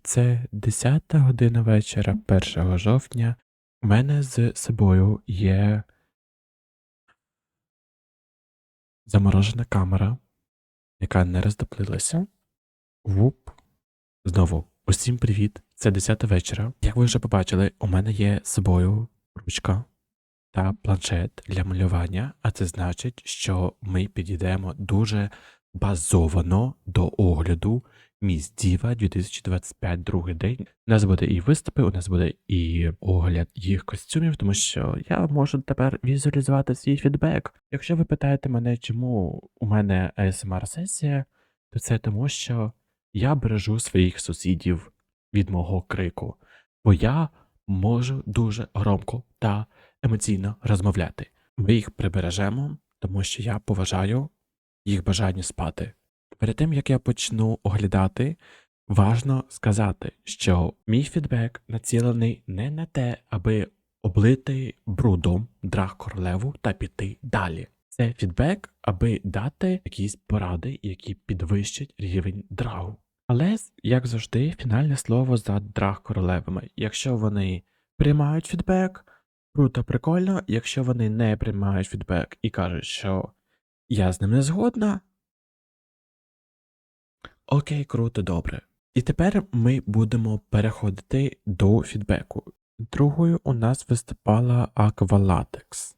Це 10 година вечора 1 жовтня. У мене з собою є заморожена камера, яка не роздоплилася. Вуп. Знову, усім привіт, це 10 вечора. Як ви вже побачили, у мене є з собою ручка та планшет для малювання, а це значить, що ми підійдемо дуже базовано до огляду Міс Діва 2025 другий день. У нас буде і виступи, у нас буде і огляд їх костюмів, тому що я можу тепер візуалізувати свій фідбек. Якщо ви питаєте мене, чому у мене ASMR-сесія, то це тому, що я бережу своїх сусідів від мого крику, бо я можу дуже громко та емоційно розмовляти. Ми їх прибережемо, тому що я поважаю їх бажання спати. Перед тим, як я почну оглядати, важно сказати, що мій фідбек націлений не на те, аби облити брудом драг-королеву та піти далі. Це фідбек, аби дати якісь поради, які підвищать рівень драгу. Але, як завжди, фінальне слово за драг-королевами. Якщо вони приймають фідбек, круто, прикольно. Якщо вони не приймають фідбек і кажуть, що я з ним не згодна, окей, круто, добре. І тепер ми будемо переходити до фідбеку. Другою у нас виступала Aqualatex.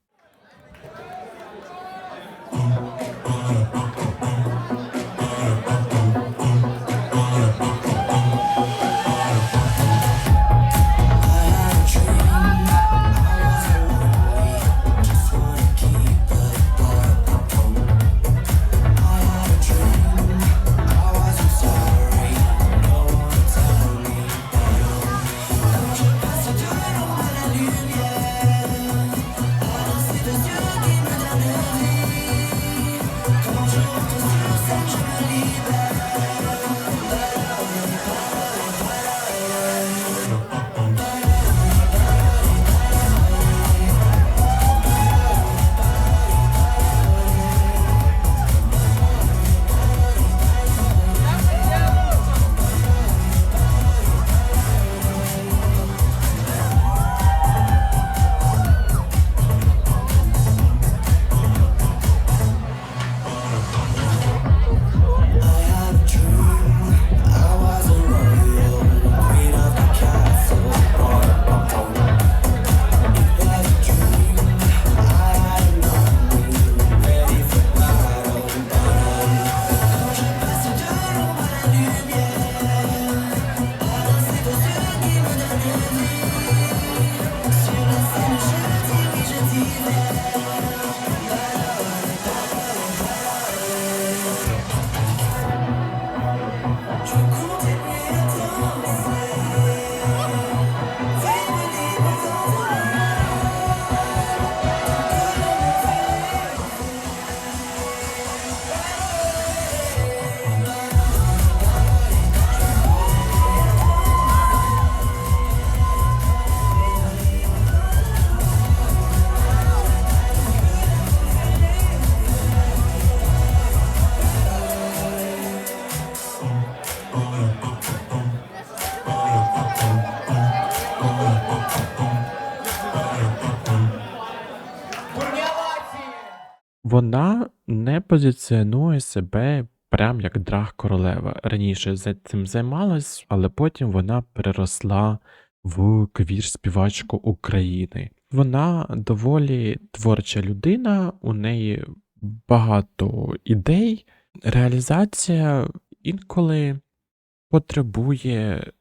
Вона не позиціонує себе прям як драг-королева. Раніше цим займалась, але потім вона переросла в квір-співачку України. Вона доволі творча людина, у неї багато ідей. Реалізація інколи потребує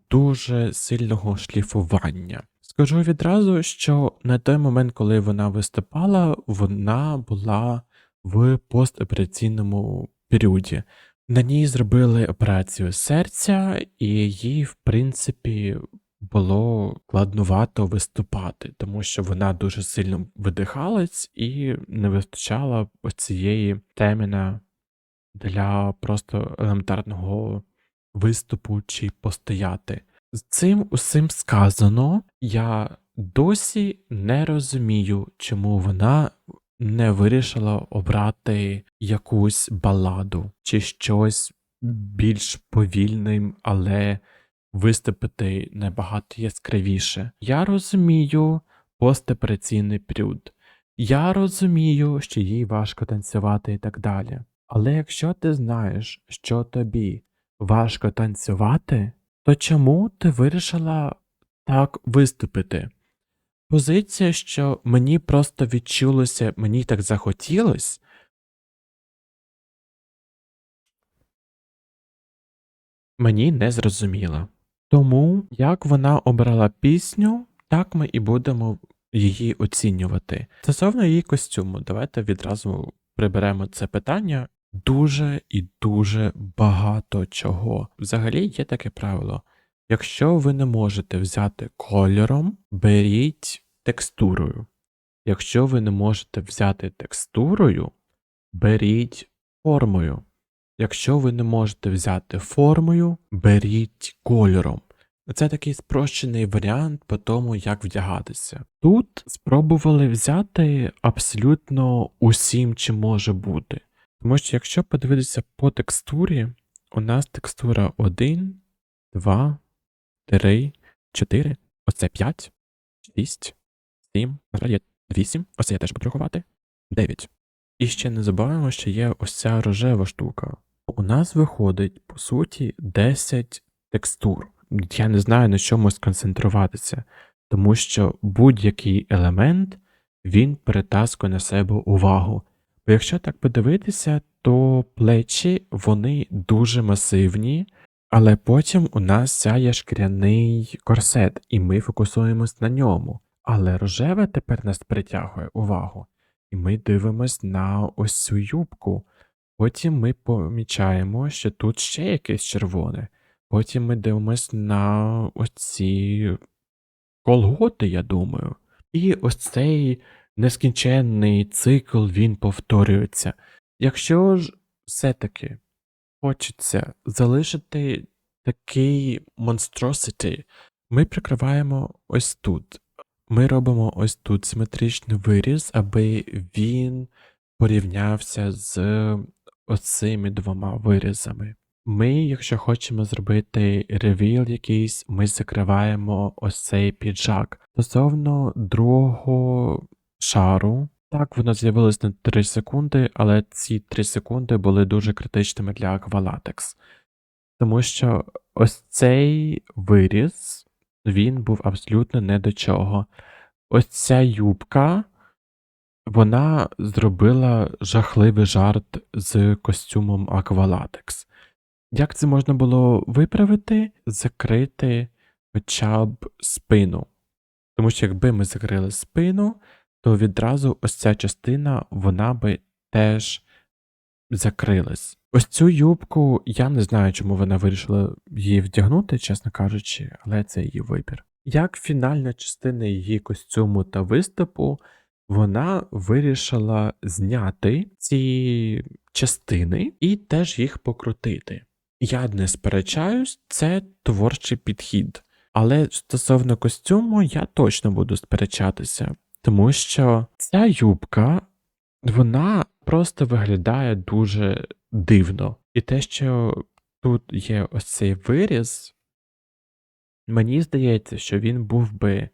дуже сильного шліфування. Скажу відразу, що на той момент, коли вона виступала, вона була в постопераційному періоді. На ній зробили операцію серця, і їй, в принципі, було складнувато виступати, тому що вона дуже сильно видихалась і не вистачало цієї стеміна для просто елементарного виступу чи постояти. З цим усім сказано, я досі не розумію, чому вона не вирішила обрати якусь баладу чи щось більш повільним, але виступити набагато яскравіше. Я розумію постопераційний період. Я розумію, що їй важко танцювати і так далі. Але якщо ти знаєш, що тобі важко танцювати, то чому ти вирішила так виступити? Позиція, що мені просто відчулося, мені так захотілось, мені не зрозуміла. Тому, як вона обрала пісню, так ми і будемо її оцінювати. Стосовно її костюму, давайте відразу приберемо це питання. Дуже і дуже багато чого. Взагалі є таке правило. Якщо ви не можете взяти кольором, беріть текстурою. Якщо ви не можете взяти текстурою, беріть формою. Якщо ви не можете взяти формою, беріть кольором. Це такий спрощений варіант по тому, як вдягатися. Тут спробували взяти абсолютно усім, чим може бути. Тому що якщо подивитися по текстурі, у нас текстура 1, 2, 3, 4, оце 5, 6, 7, насправді 8, оце я теж буду рахувати, 9. І ще не забуваємо, що є ось ця рожева штука. У нас виходить, по суті, 10 текстур. Я не знаю, на чому сконцентруватися, тому що будь-який елемент, він перетаскує на себе увагу. Бо якщо так подивитися, то плечі, вони дуже масивні, але потім у нас сяє шкіряний корсет, і ми фокусуємось на ньому. Але рожеве тепер нас притягує увагу. І ми дивимось на ось цю юбку. Потім ми помічаємо, що тут ще якесь червоне. Потім ми дивимось на оці колготи, я думаю. І ось цей нескінченний цикл, він повторюється. Якщо ж все-таки хочеться залишити такий monstrosity, ми прикриваємо ось тут. Ми робимо ось тут симетричний виріз, аби він порівнявся з оцими двома вирізами. Ми, якщо хочемо зробити ревіл якийсь, ми закриваємо ось цей піджак. Стосовно другого шару, так, воно з'явилось на 3 секунди, але ці 3 секунди були дуже критичними для Aqualatex. Тому що ось цей виріз, він був абсолютно не до чого. Ось ця юбка, вона зробила жахливий жарт з костюмом Aqualatex. Як це можна було виправити? Закрити хоча б спину. Тому що якби ми закрили спину, то відразу ось ця частина, вона би теж закрилась. Ось цю юбку, я не знаю, чому вона вирішила її вдягнути, чесно кажучи, але це її вибір. Як фінальна частина її костюму та виступу, вона вирішила зняти ці частини і теж їх покрутити. Я не сперечаюсь, це творчий підхід. Але стосовно костюму я точно буду сперечатися, тому що ця юбка, вона просто виглядає дуже дивно. І те, що тут є ось цей виріз, мені здається, що він був би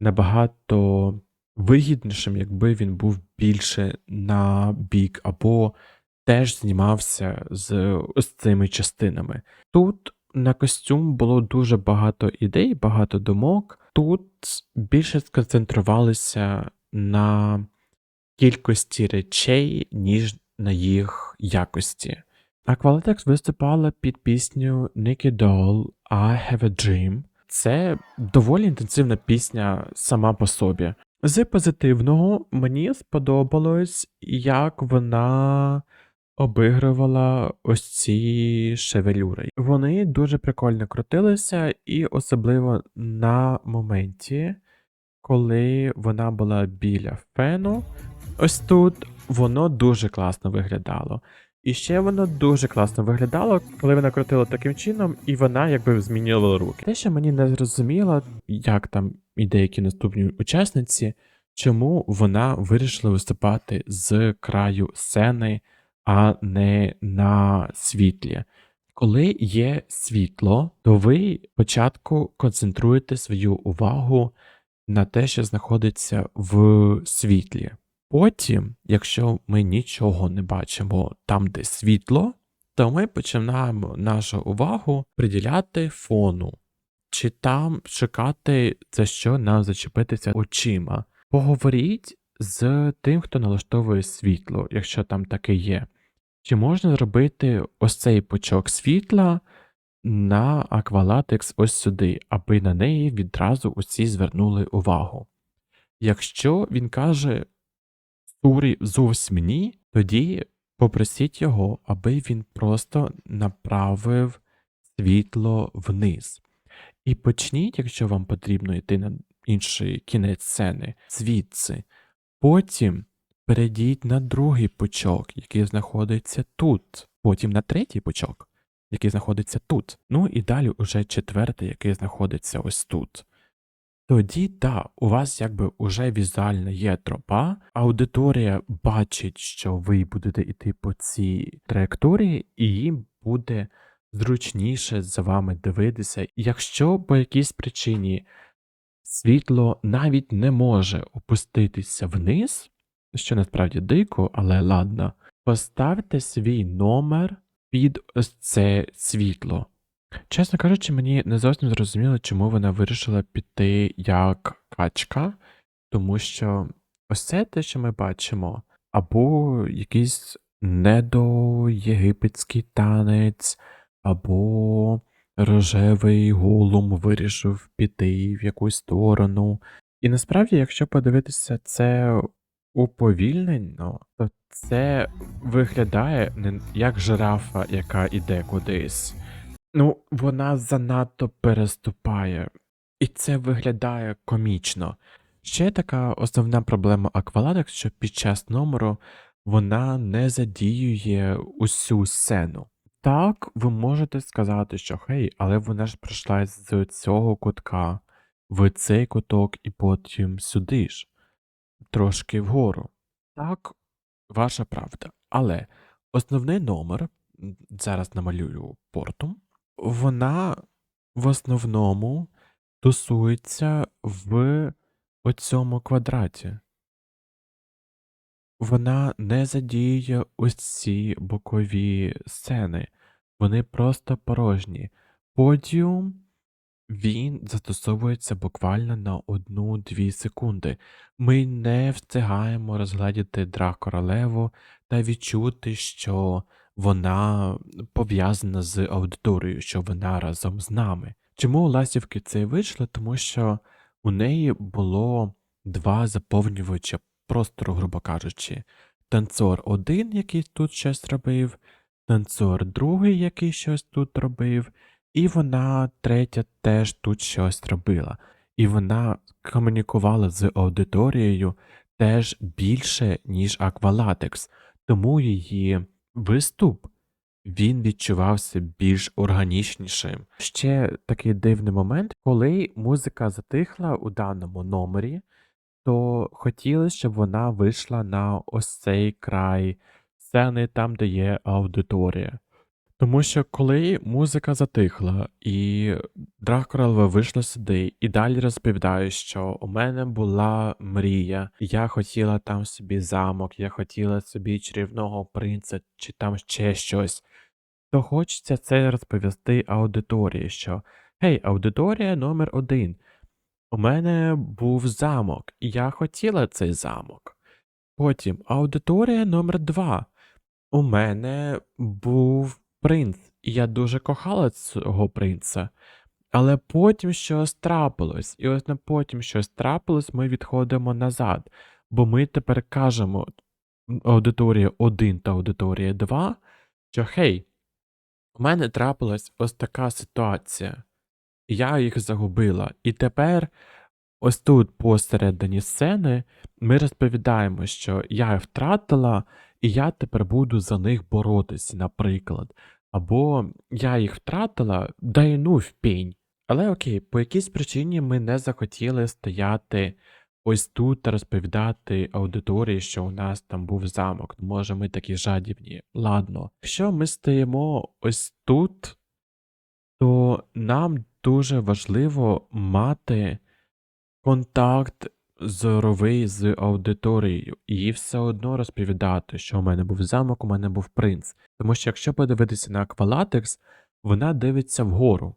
набагато вигіднішим, якби він був більше на бік, або теж знімався з ось цими частинами. Тут на костюм було дуже багато ідей, багато думок. Тут більше сконцентрувалися на кількості речей, ніж на їх якості. Aqualatex виступала під пісню Nicky Doll I Have a Dream. Це доволі інтенсивна пісня сама по собі. З позитивного мені сподобалось, як вона обігрувала ось ці шевелюри. Вони дуже прикольно крутилися, і особливо на моменті, коли вона була біля фену, ось тут воно дуже класно виглядало. І ще воно дуже класно виглядало, коли вона крутила таким чином, і вона якби змінювала руки. Те, що мені не зрозуміло, як там і деякі наступні учасниці, чому вона вирішила виступати з краю сцени, а не на світлі. Коли є світло, то ви спочатку концентруєте свою увагу на те, що знаходиться в світлі. Потім, якщо ми нічого не бачимо там, де світло, то ми починаємо нашу увагу приділяти фону, чи там шукати, за що нам зачепитися очима. Поговоріть з тим, хто налаштовує світло, якщо там таке є. Чи можна зробити ось цей пучок світла на Aqualatix ось сюди, аби на неї відразу усі звернули увагу? Якщо він каже Сурі зовсім ні, тоді попросіть його, аби він просто направив світло вниз. І почніть, якщо вам потрібно йти на інший кінець сцени, звідси. Потім перейдіть на другий пучок, який знаходиться тут. Потім на третій пучок, який знаходиться тут. Ну і далі уже четвертий, який знаходиться ось тут. Тоді, так, у вас якби уже візуально є тропа, аудиторія бачить, що ви будете йти по цій траєкторії, і їм буде зручніше за вами дивитися. Якщо по якійсь причині світло навіть не може опуститися вниз, що насправді дико, але ладно, поставте свій номер під ось це світло. Чесно кажучи, мені не зовсім зрозуміло, чому вона вирішила піти як качка, тому що ось це те, що ми бачимо, або якийсь недоєгипетський танець, або рожевий голум вирішив піти в якусь сторону. І насправді, якщо подивитися це уповільнено, то це виглядає не як жирафа, яка іде кудись. Ну, вона занадто переступає, і це виглядає комічно. Ще така основна проблема Aqualatix, що під час номеру вона не задіює усю сцену. Так, ви можете сказати, що хей, але вона ж прийшла з цього кутка в цей куток і потім сюди ж, трошки вгору. Так, ваша правда. Але основний номер, зараз намалюю портом, вона в основному тусується в оцьому квадраті. Вона не задіює ось ці бокові сцени. Вони просто порожні. Подіум, він застосовується буквально на 1-2 секунди. Ми не встигаємо розгледіти Дракоролеву та відчути, що вона пов'язана з аудиторією, що вона разом з нами. Чому у Ластівки це і вийшло? Тому що у неї було 2 заповнювача простору, грубо кажучи. Танцор один, який тут щось робив, танцор другий, який щось тут робив, і вона третя теж тут щось робила. І вона комунікувала з аудиторією теж більше, ніж Aqualatix, тому її виступ, він відчувався більш органічнішим. Ще такий дивний момент, коли музика затихла у даному номері, то хотілося, щоб вона вийшла на ось цей край сцени, там, де є аудиторія. Тому що коли музика затихла, і Дракоролева вийшла сюди, і далі розповідає, що у мене була мрія, я хотіла там собі замок, я хотіла собі чарівного принца, чи там ще щось, то хочеться це розповісти аудиторії, що «Гей, аудиторія номер 1, у мене був замок, і я хотіла цей замок». Потім аудиторія номер 2, у мене був принц, і я дуже кохала цього принца. Але потім щось трапилось, і ось на потім щось трапилось, ми відходимо назад, бо ми тепер кажемо аудиторія 1 та аудиторія 2, що «Хей, у мене трапилась ось така ситуація, я їх загубила, і тепер ось тут посередині сцени ми розповідаємо, що я їх втратила, і я тепер буду за них боротися, наприклад. Або я їх втратила, да й ну в пінь. Але окей, по якійсь причині ми не захотіли стояти ось тут розповідати аудиторії, що у нас там був замок. Ну, може, ми такі жадібні. Ладно. Якщо ми стоїмо ось тут, то нам дуже важливо мати контакт зоровий з аудиторією і все одно розповідати, що у мене був замок, у мене був принц. Тому що якщо подивитися на Aqualatix, вона дивиться вгору.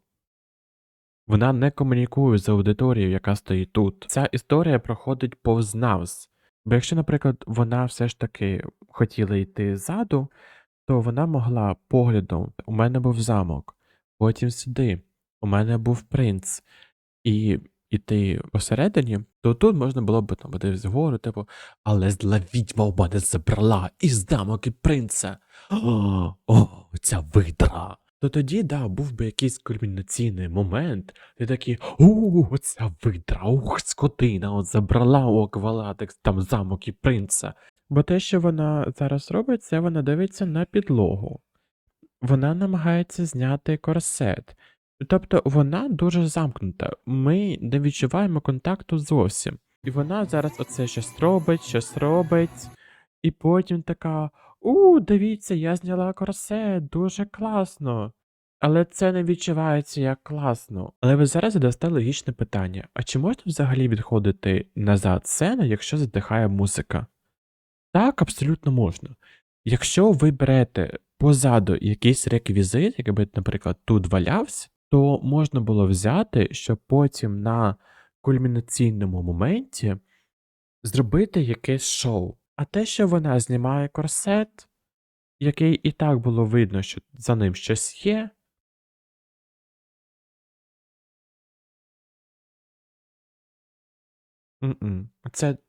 Вона не комунікує з аудиторією, яка стоїть тут. Ця історія проходить повз нас. Бо якщо, наприклад, вона все ж таки хотіла йти ззаду, то вона могла поглядом: у мене був замок, потім сюди, у мене був принц, і іти посередині, то тут можна було б там подивитися вгору, типу, але зла відьма у мене забрала і замок, і принца. О, ця видра. То тоді, да, був би якийсь кульмінаційний момент, ти такий: оця видра, ух, скотина, от забрала у Aqualatix там замок і принца. Бо те, що вона зараз робить, це вона дивиться на підлогу. Вона намагається зняти корсет. Тобто вона дуже замкнута. Ми не відчуваємо контакту зовсім. І вона зараз оце щось робить, і потім така: дивіться, я зняла корсет, дуже класно. Але це не відчувається як класно. Але ви зараз задасте логічне питання: а чи можна взагалі відходити назад сцена, якщо затихає музика? Так, абсолютно можна. Якщо ви берете позаду якийсь реквізит, якби, наприклад, тут валявся, то можна було взяти, щоб потім на кульмінаційному моменті зробити якесь шоу. А те, що вона знімає корсет, який і так було видно, що за ним щось є.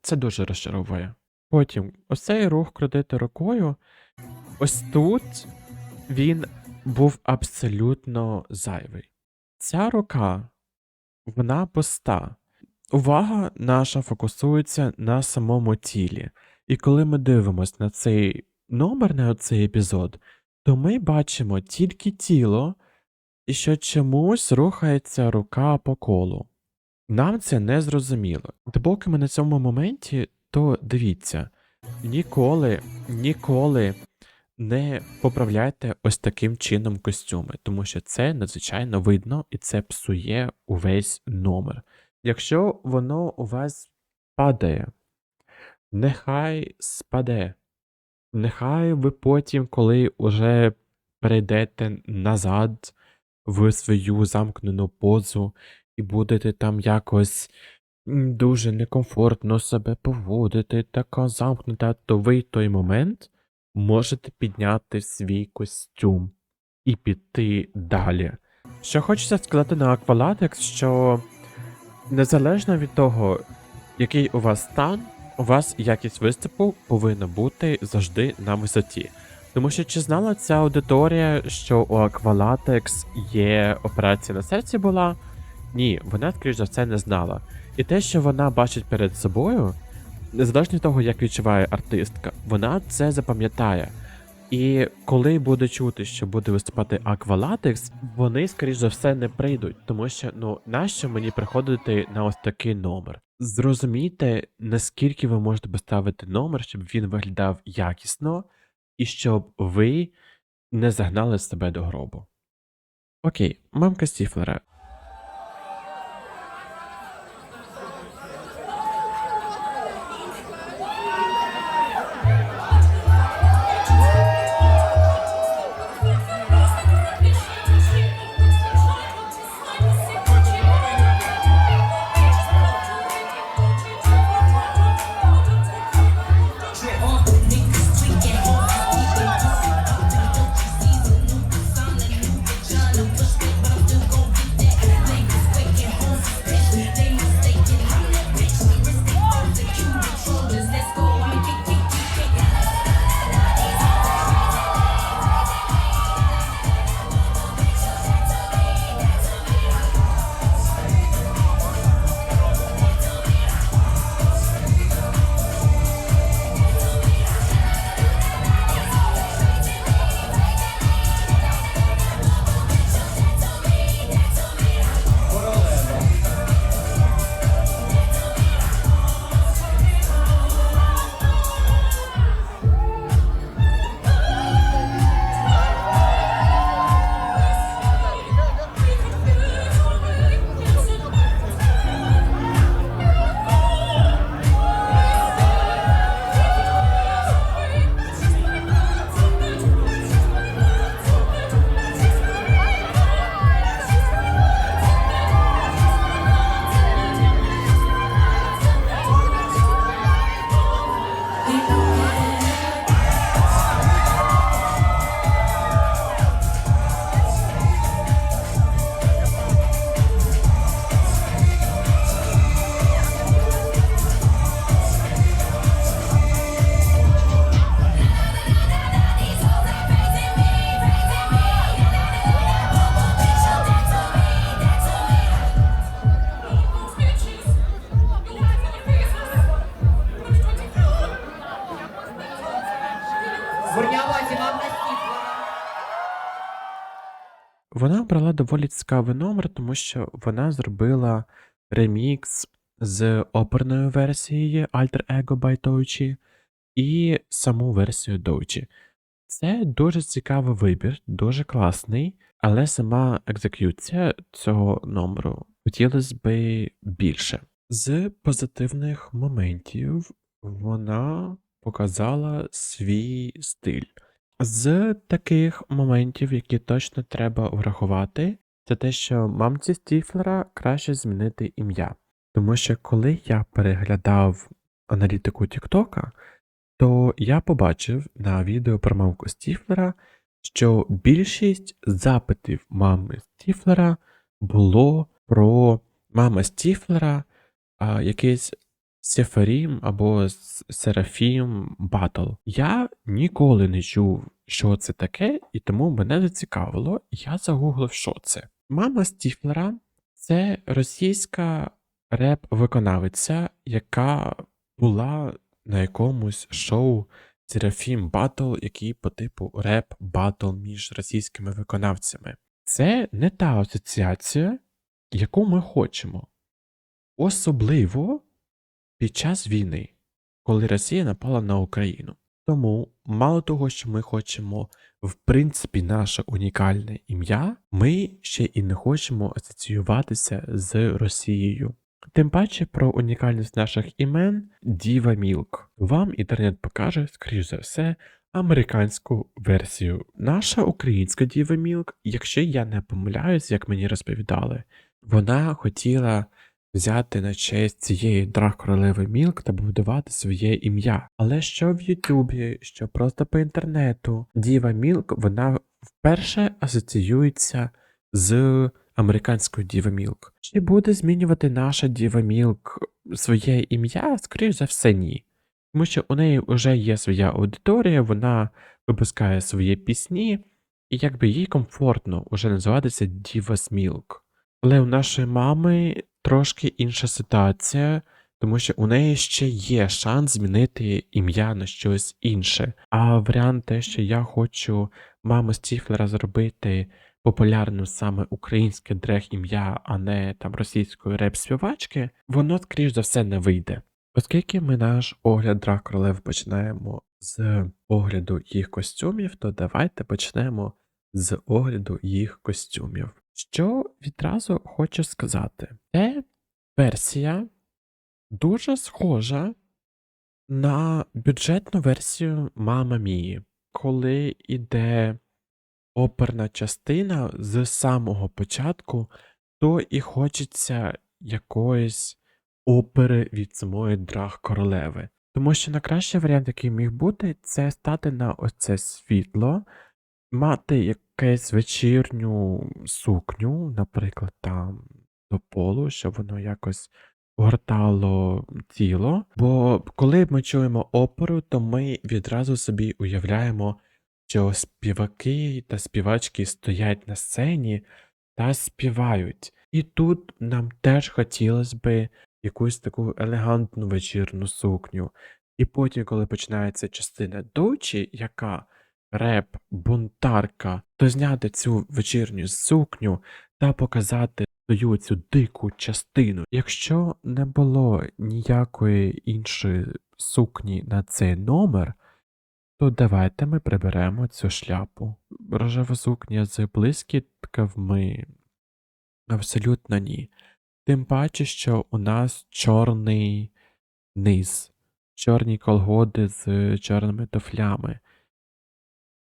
Це дуже розчаровує. Потім ось цей рух крутити рукою. Ось тут він був абсолютно зайвий. Ця рука, вона пуста. Увага наша фокусується на самому тілі. І коли ми дивимося на цей номер, на цей епізод, то ми бачимо тільки тіло, і що чомусь рухається рука по колу. Нам це не зрозуміло. Допоки ми на цьому моменті, то дивіться, ніколи не поправляйте ось таким чином костюми, тому що це надзвичайно видно і це псує увесь номер. Якщо воно у вас падає, нехай спаде. Нехай ви потім, коли уже перейдете назад в свою замкнену позу і будете там якось дуже некомфортно себе поводити, така замкнута, то ви в той момент можете підняти свій костюм і піти далі. Що хочеться сказати на Aqualatix, що незалежно від того, який у вас стан, у вас якість виступу повинна бути завжди на висоті. Тому що чи знала ця аудиторія, що у Aqualatix є операція на серці була? Ні, вона, скоріш за все, не знала. І те, що вона бачить перед собою, незалежно від того, як відчуває артистка, вона це запам'ятає. І коли буде чути, що буде виступати Aqualatix, вони, скоріш за все, не прийдуть, тому що, нащо мені приходити на ось такий номер? Зрозумійте, наскільки ви можете поставити номер, щоб він виглядав якісно, і щоб ви не загнали себе до гробу. Окей, мамка Стіфлера. Вона обрала доволі цікавий номер, тому що вона зробила ремікс з оперною версією Alter Ego by Doechii і саму версію Doechii. Це дуже цікавий вибір, дуже класний, але сама екзекюція цього номеру хотілося би більше. З позитивних моментів вона показала свій стиль. З таких моментів, які точно треба врахувати, це те, що мамці Стіфлера краще змінити ім'я. Тому що коли я переглядав аналітику Тіктока, то я побачив на відео про мамку Стіфлера, що більшість запитів мами Стіфлера було про мама Стіфлера, якийсь Сефарім або Серафім Батл. Я ніколи не чув, що це таке, і тому мене зацікавило, і я загуглив, що це. Мама Стіфлера – це російська реп-виконавиця, яка була на якомусь шоу Серафім Батл, який по типу реп-батл між російськими виконавцями. Це не та асоціація, яку ми хочемо. Особливо під час війни, коли Росія напала на Україну. Тому, мало того, що ми хочемо, в принципі, наше унікальне ім'я, ми ще і не хочемо асоціюватися з Росією. Тим паче про унікальність наших імен Діва Мілк. Вам інтернет покаже, скоріш за все, американську версію. Наша українська Діва Мілк, якщо я не помиляюсь, як мені розповідали, вона хотіла взяти на честь цієї драг-королеви Мілк та будувати своє ім'я. Але що в Ютубі, що просто по інтернету, Діва Мілк, вона вперше асоціюється з американською Діва Мілк. Чи буде змінювати наша Діва Мілк своє ім'я? Скоріш за все, ні. Тому що у неї вже є своя аудиторія, вона випускає свої пісні, і якби їй комфортно вже називатися Divas Milk. Але у нашої мами трошки інша ситуація, тому що у неї ще є шанс змінити ім'я на щось інше. А варіант те, що я хочу маму Стіфлера зробити популярним саме українське дрег-ім'я, а не там російської реп-співачки, воно, скоріш за все, не вийде. Оскільки ми наш огляд драг-королев починаємо з огляду їх костюмів, то давайте почнемо з огляду їх костюмів. Що відразу хочу сказати, це версія дуже схожа на бюджетну версію Мамма Мії, коли йде оперна частина з самого початку, то і хочеться якоїсь опери від самої драг-королеви. Тому що найкращий варіант, який міг бути, це стати на оце світло, мати якусь вечірню сукню, наприклад, там до полу, щоб воно якось огортало тіло. Бо коли ми чуємо оперу, то ми відразу собі уявляємо, що співаки та співачки стоять на сцені та співають. І тут нам теж хотілося би якусь таку елегантну вечірну сукню. І потім, коли починається частина Doechii, яка реп-бунтарка, то зняти цю вечірню сукню та показати свою цю дику частину. Якщо не було ніякої іншої сукні на цей номер, то давайте ми приберемо цю шляпу. Рожева сукня з блискітками абсолютно ні. Тим паче, що у нас чорний низ, чорні колготи з чорними туфлями.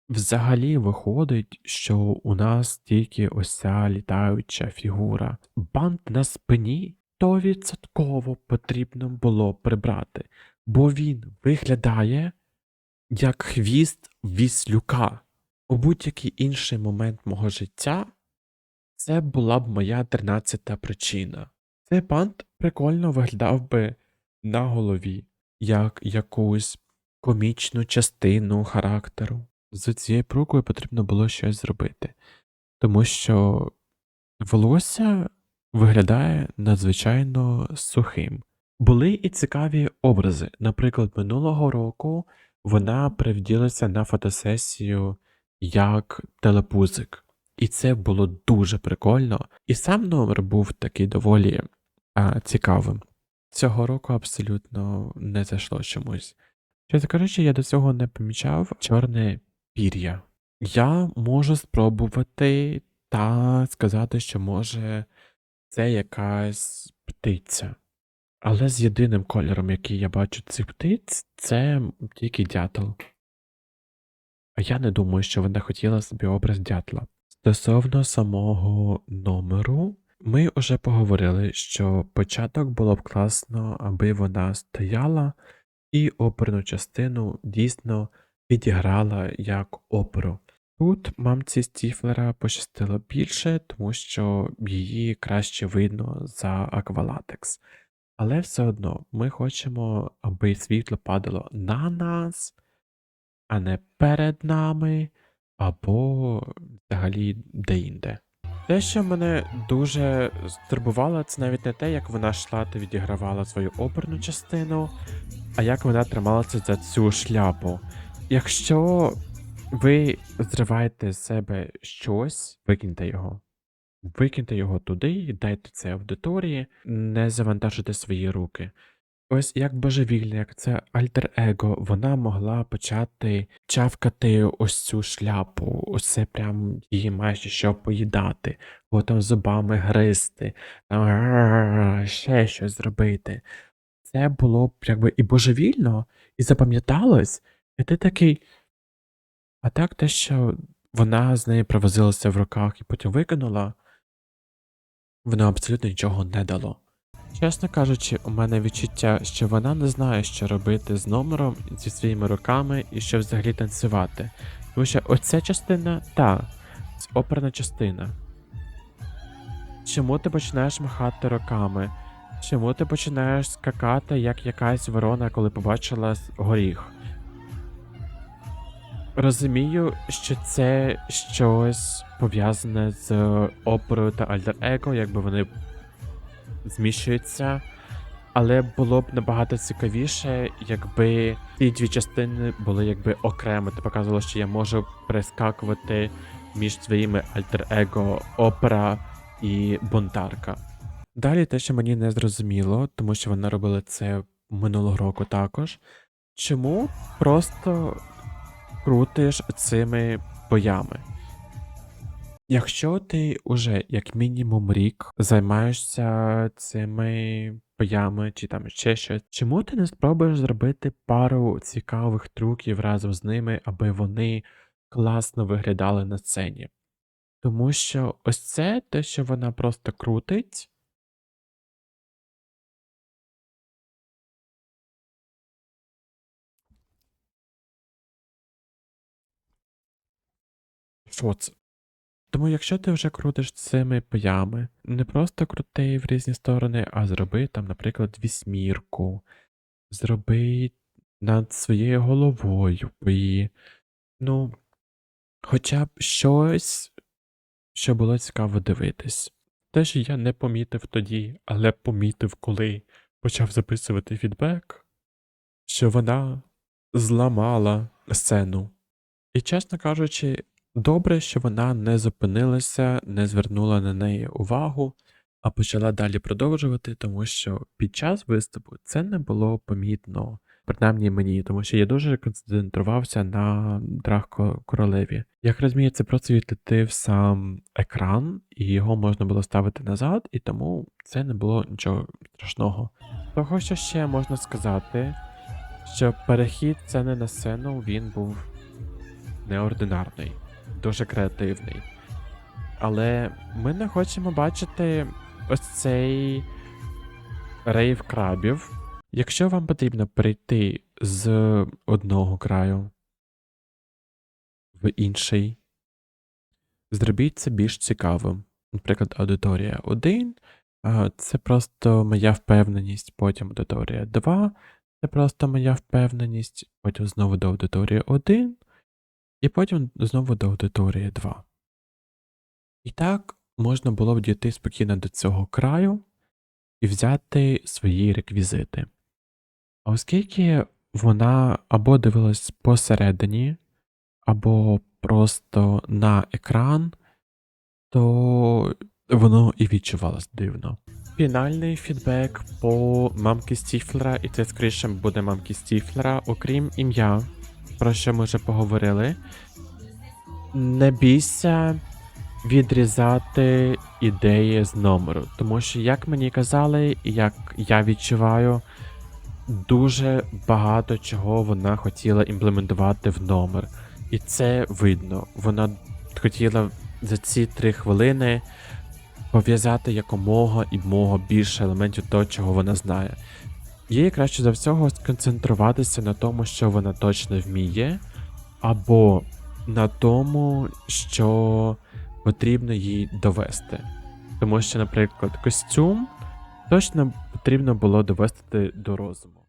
Взагалі виходить, що у нас тільки ось ця літаюча фігура. Бант на спині 100% потрібно було прибрати, бо він виглядає як хвіст віслюка. У будь-який інший момент мого життя це була б моя 13-та причина. Цей бант прикольно виглядав би на голові, як якусь комічну частину характеру. З цією прукою потрібно було щось зробити, тому що волосся виглядає надзвичайно сухим. Були і цікаві образи. Наприклад, минулого року вона привділася на фотосесію як телепузик. І це було дуже прикольно. І сам номер був такий доволі цікавим. Цього року абсолютно не зайшло чомусь. Чесно кажучи, я до цього не помічав чорне пір'я. Я можу спробувати та сказати, що може це якась птиця. Але з єдиним кольором, який я бачу цих птиць, це тільки дятел. А я не думаю, що вона хотіла собі образ дятла. Стосовно самого номеру, ми вже поговорили, що початок було б класно, аби вона стояла і оперну частину дійсно відіграла як оперу. Тут мамці Стіфлера пощастило більше, тому що її краще видно за аквалатекс. Але все одно ми хочемо, аби світло падало на нас, а не перед нами, або взагалі де-інде. Те, що мене дуже стурбувало, це навіть не те, як вона йшла та відігравала свою оперну частину, а як вона трималася за цю шляпу. Якщо ви зриваєте з себе щось, викиньте його. Викиньте його туди і дайте це аудиторії, не завантажуйте свої руки. Ось як божевільне, як це альтер-его, вона могла почати чавкати ось цю шляпу, ось це прям її майже що поїдати, потім зубами гризти, там, ще щось зробити. Це було б якби і божевільно, і запам'яталось, і ти такий. А так те, що вона з нею провозилася в руках і потім викинула, воно абсолютно нічого не дало. Чесно кажучи, у мене відчуття, що вона не знає, що робити з номером зі своїми руками і що взагалі танцювати. Тому що оця частина, це оперна частина. Чому ти починаєш махати руками? Чому ти починаєш скакати, як якась ворона, коли побачила горіх? Розумію, що це щось пов'язане з оперою та альтер-его, якби вони зміщуються, але було б набагато цікавіше, якби ці дві частини були якби окремо. Ти показувало, що я можу перескакувати між своїми альтер-его опера і бунтарка. Далі те, що мені не зрозуміло, тому що вона робила це минулого року також. Чому просто крутиш цими боями? Якщо ти уже як мінімум рік займаєшся цими боями чи там ще щось, чому ти не спробуєш зробити пару цікавих трюків разом з ними, аби вони класно виглядали на сцені? Тому що ось це те, що вона просто крутить. Що це? Тому якщо ти вже крутиш цими боями, не просто крути в різні сторони, а зроби там, наприклад, вісьмірку, зроби над своєю головою бої. Ну, хоча б щось, що було цікаво дивитись. Те, що я не помітив тоді, але помітив, коли почав записувати фідбек, що вона зламала сцену. І, чесно кажучи, добре, що вона не зупинилася, не звернула на неї увагу, а почала далі продовжувати, тому що під час виступу це не було помітно, принаймні мені, тому що я дуже концентрувався на королеві. Як розумію, це просто відлетив сам екран, і його можна було ставити назад, і тому це не було нічого страшного. Того, що ще можна сказати, що перехід сцени на сцену він був неординарний, дуже креативний. Але ми не хочемо бачити ось цей рейв крабів. Якщо вам потрібно перейти з одного краю в інший, зробіть це більш цікавим. Наприклад, аудиторія 1 це просто моя впевненість, потім аудиторія 2 це просто моя впевненість, потім знову до аудиторії 1, і потім знову до аудиторії 2. І так можна було б дійти спокійно до цього краю і взяти свої реквізити. А оскільки вона або дивилась посередині, або просто на екран, то воно і відчувалось дивно. Фінальний фідбек по мамки Стіфлера, і це скоріше буде мамки Стіфлера, окрім ім'я, про що ми вже поговорили. Не бійся відрізати ідеї з номеру, тому що, як мені казали, і як я відчуваю, дуже багато чого вона хотіла імплементувати в номер. І це видно. Вона хотіла за ці 3 хвилини пов'язати якомога більше елементів того, чого вона знає. Їй краще за всього сконцентруватися на тому, що вона точно вміє, або на тому, що потрібно їй довести. Тому що, наприклад, костюм точно потрібно було довести до розуму.